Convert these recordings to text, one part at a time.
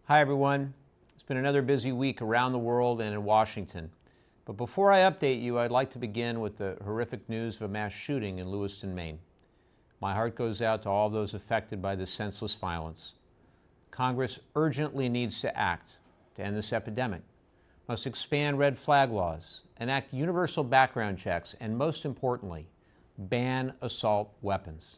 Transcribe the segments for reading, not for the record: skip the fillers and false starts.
Hi, everyone. It's been another busy week around the world and in Washington. But before I update you, I'd like to begin with the horrific news of a mass shooting in Lewiston, Maine. My heart goes out to all those affected by this senseless violence. Congress urgently needs to act to end this epidemic, must expand red flag laws, enact universal background checks, and most importantly, ban assault weapons.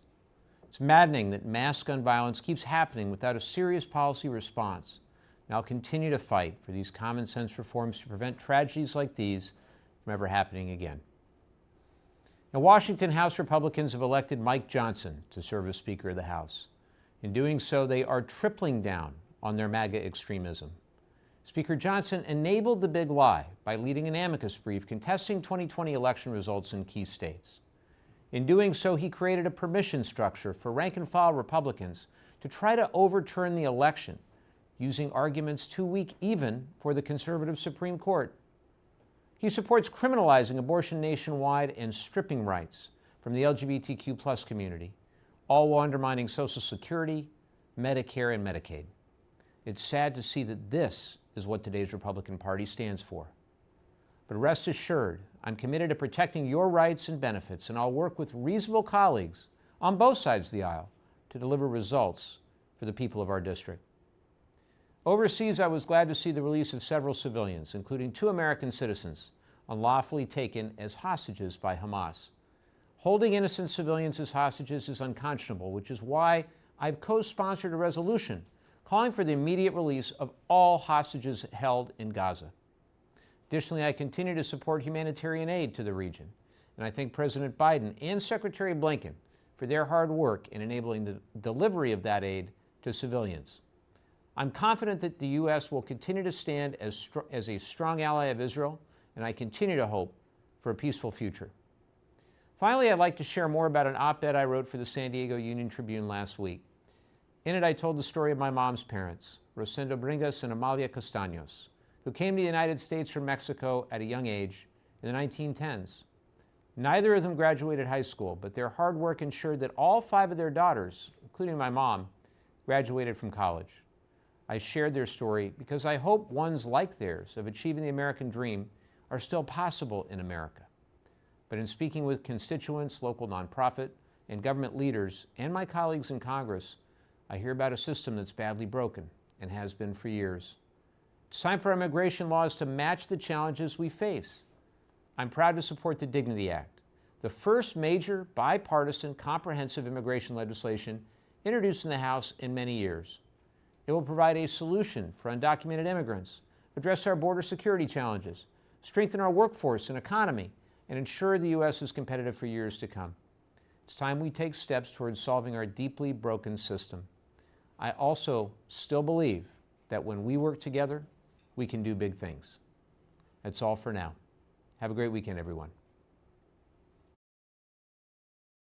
It's maddening that mass gun violence keeps happening without a serious policy response, and I'll continue to fight for these common sense reforms to prevent tragedies like these from ever happening again. Now, Washington House Republicans have elected Mike Johnson to serve as Speaker of the House. In doing so, they are tripling down on their MAGA extremism. Speaker Johnson enabled the big lie by leading an amicus brief contesting 2020 election results in key states. In doing so, he created a permission structure for rank-and-file Republicans to try to overturn the election, using arguments too weak even for the conservative Supreme Court. He supports criminalizing abortion nationwide and stripping rights from the LGBTQ+ community, all while undermining Social Security, Medicare, and Medicaid. It's sad to see that this is what today's Republican Party stands for. But rest assured, I'm committed to protecting your rights and benefits, and I'll work with reasonable colleagues on both sides of the aisle to deliver results for the people of our district. Overseas, I was glad to see the release of several civilians, including 2 American citizens, unlawfully taken as hostages by Hamas. Holding innocent civilians as hostages is unconscionable, which is why I've co-sponsored a resolution calling for the immediate release of all hostages held in Gaza. Additionally, I continue to support humanitarian aid to the region, and I thank President Biden and Secretary Blinken for their hard work in enabling the delivery of that aid to civilians. I'm confident that the U.S. will continue to stand as a strong ally of Israel, and I continue to hope for a peaceful future. Finally, I'd like to share more about an op-ed I wrote for the San Diego Union Tribune last week. In it, I told the story of my mom's parents, Rosendo Bringas and Amalia Castaños, who came to the United States from Mexico at a young age in the 1910s. Neither of them graduated high school, but their hard work ensured that all 5 of their daughters, including my mom, graduated from college. I shared their story because I hope ones like theirs of achieving the American dream are still possible in America. But in speaking with constituents, local nonprofit, and government leaders, and my colleagues in Congress, I hear about a system that's badly broken and has been for years. It's time for immigration laws to match the challenges we face. I'm proud to support the Dignity Act, the first major bipartisan comprehensive immigration legislation introduced in the House in many years. It will provide a solution for undocumented immigrants, address our border security challenges, strengthen our workforce and economy, and ensure the U.S. is competitive for years to come. It's time we take steps towards solving our deeply broken system. I also still believe that when we work together, we can do big things. That's all for now. Have a great weekend, everyone.